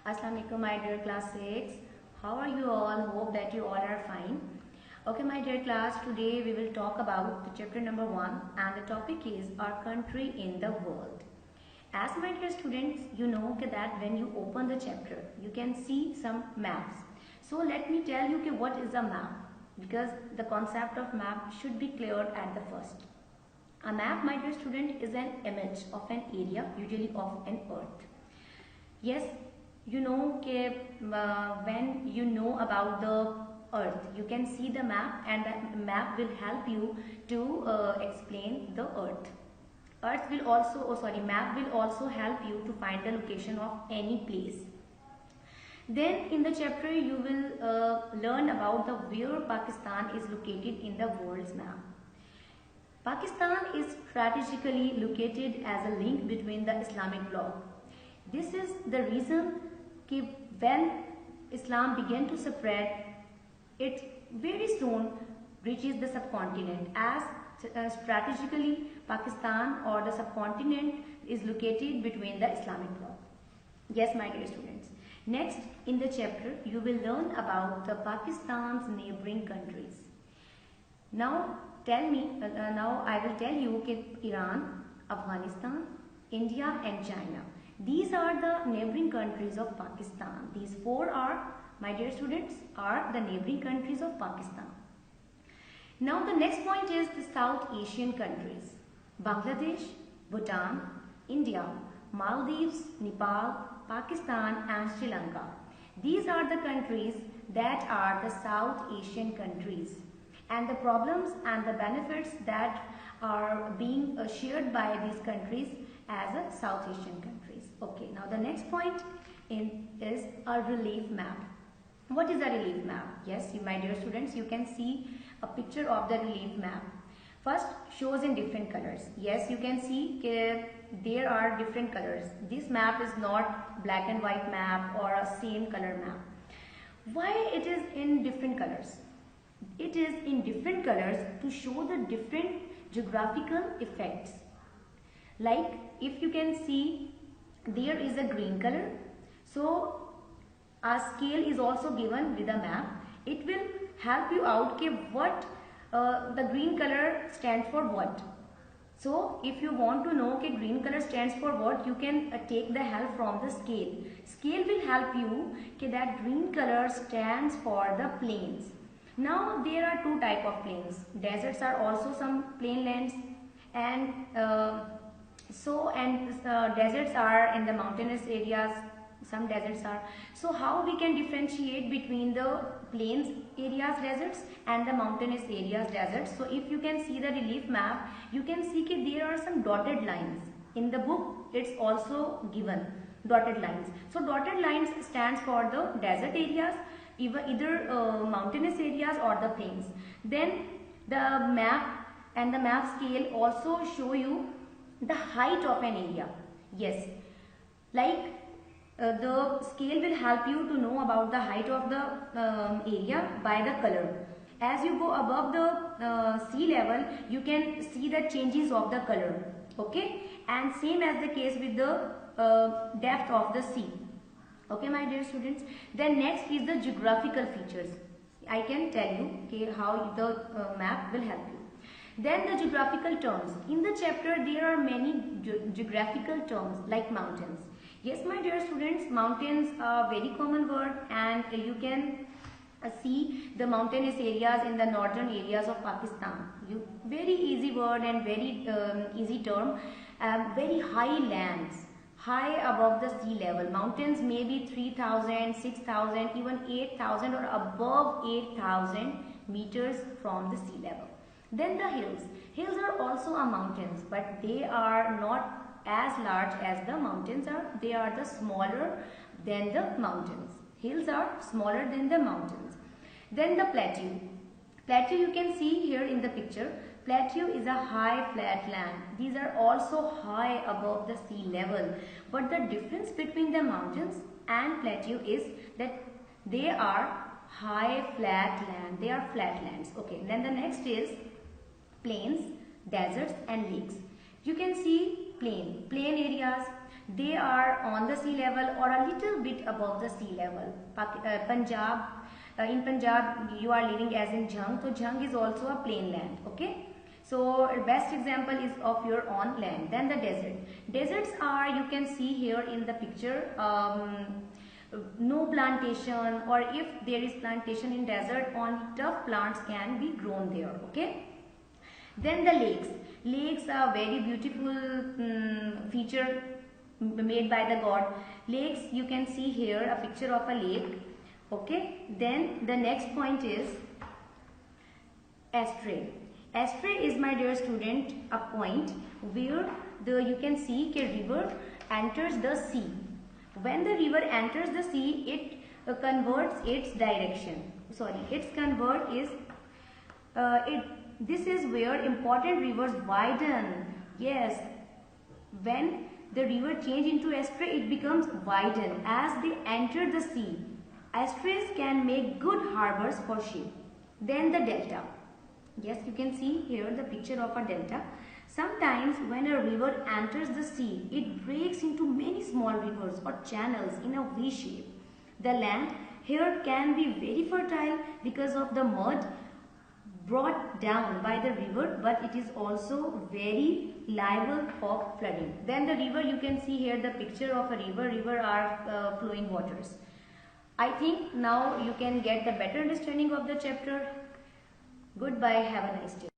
Assalamu alaikum, my dear class 6. How are you all? Hope that you all are fine. Okay, my dear class, today we will talk about the chapter number 1 and the topic is our country in the world. As my dear students, you know that when you open the chapter, you can see some maps. So let me tell you what is a map, because the concept of map should be cleared at the first. A map, my dear student, is an image of an area, usually of an earth. Yes, you know when you know about the earth, you can see the map and that map will help you to explain the earth. Map will also help you to find the location of any place. Then in the chapter you will learn about the where Pakistan is located in the world's map. Pakistan is strategically located as a link between the Islamic bloc. This is the reason when Islam began to spread, it very soon reaches the subcontinent, as strategically Pakistan or the subcontinent is located between the Islamic bloc. Yes, my dear students. Next in the chapter you will learn about the Pakistan's neighboring countries. Now I will tell you Iran, Afghanistan, India and China. These are the neighboring countries of Pakistan. These four are, my dear students, are the neighboring countries of Pakistan. Now the next point is the South Asian countries. Bangladesh, Bhutan, India, Maldives, Nepal, Pakistan and Sri Lanka. These are the countries that are the South Asian countries. And the problems and the benefits that are being shared by these countries as a South Asian countries. Okay, now the next point is a relief map. What is a relief map? Yes, my dear students, you can see a picture of the relief map. First, shows in different colors. Yes, you can see there are different colors. This map is not black and white map or a same color map. Why it is in different colors? It is in different colors to show the different geographical effects. Like if you can see, there is a green color. So a scale is also given with a map. It will help you out what the green color stands for what. So if you want to know green color stands for what, you can take the help from the scale. Scale will help you that green color stands for the plains. Now there are two type of plains. Deserts are also some plain lands, and deserts are in the mountainous areas. Some deserts are. So how we can differentiate between the plains areas deserts and the mountainous areas deserts? So if you can see the relief map, you can see there are some dotted lines. In the book it's also given dotted lines. So dotted lines stands for the desert areas, either mountainous areas or the plains. Then the map and the map scale also show you the height of an area. Yes, like the scale will help you to know about the height of the area by the color. As you go above the sea level, you can see the changes of the color. Okay, and same as the case with the depth of the sea. Okay, my dear students. Then next is the geographical features. I can tell you how the map will help you. Then the geographical terms. In the chapter there are many geographical terms like mountains. Yes, my dear students, mountains are very common word, and you can see the mountainous areas in the northern areas of Pakistan. Very easy word and very easy term. Very high lands, high above the sea level. Mountains may be 3,000, 6,000, even 8,000 or above 8,000 meters from the sea level. Then the hills. Hills are also a mountains, but they are not as large as the mountains are. They are the smaller than the mountains. Hills are smaller than the mountains. Then the plateau. Plateau you can see here in the picture. Plateau is a high flat land. These are also high above the sea level. But the difference between the mountains and plateau is that they are high flat land. They are flat lands. Okay. Then the next is plains, deserts and lakes. You can see plain areas. They are on the sea level or a little bit above the sea level. Punjab, in Punjab you are living as in Jhang, so Jhang is also a plain land, okay. So best example is of your on land. Then the desert. Deserts are, you can see here in the picture, no plantation, or if there is plantation in desert, only tough plants can be grown there, okay. Then the lakes. Lakes are very beautiful feature made by the god. Lakes, you can see here a picture of a lake, okay. Then the next point is estuary. Estuary is, my dear student, a point where you can see a river enters the sea. When the river enters the sea, it converts its direction. Sorry, its convert is this is where important rivers widen. Yes, when the river change into estuary, it becomes widen as they enter the sea. Estuaries can make good harbors for ship. Then the delta. Yes, you can see here the picture of a delta. Sometimes when a river enters the sea, it breaks into many small rivers or channels in a V shape. The land here can be very fertile because of the mud brought down by the river, but it is also very liable of flooding. Then the river, you can see here the picture of a river. River are flowing waters. I think now you can get the better understanding of the chapter. Goodbye. Have a nice day.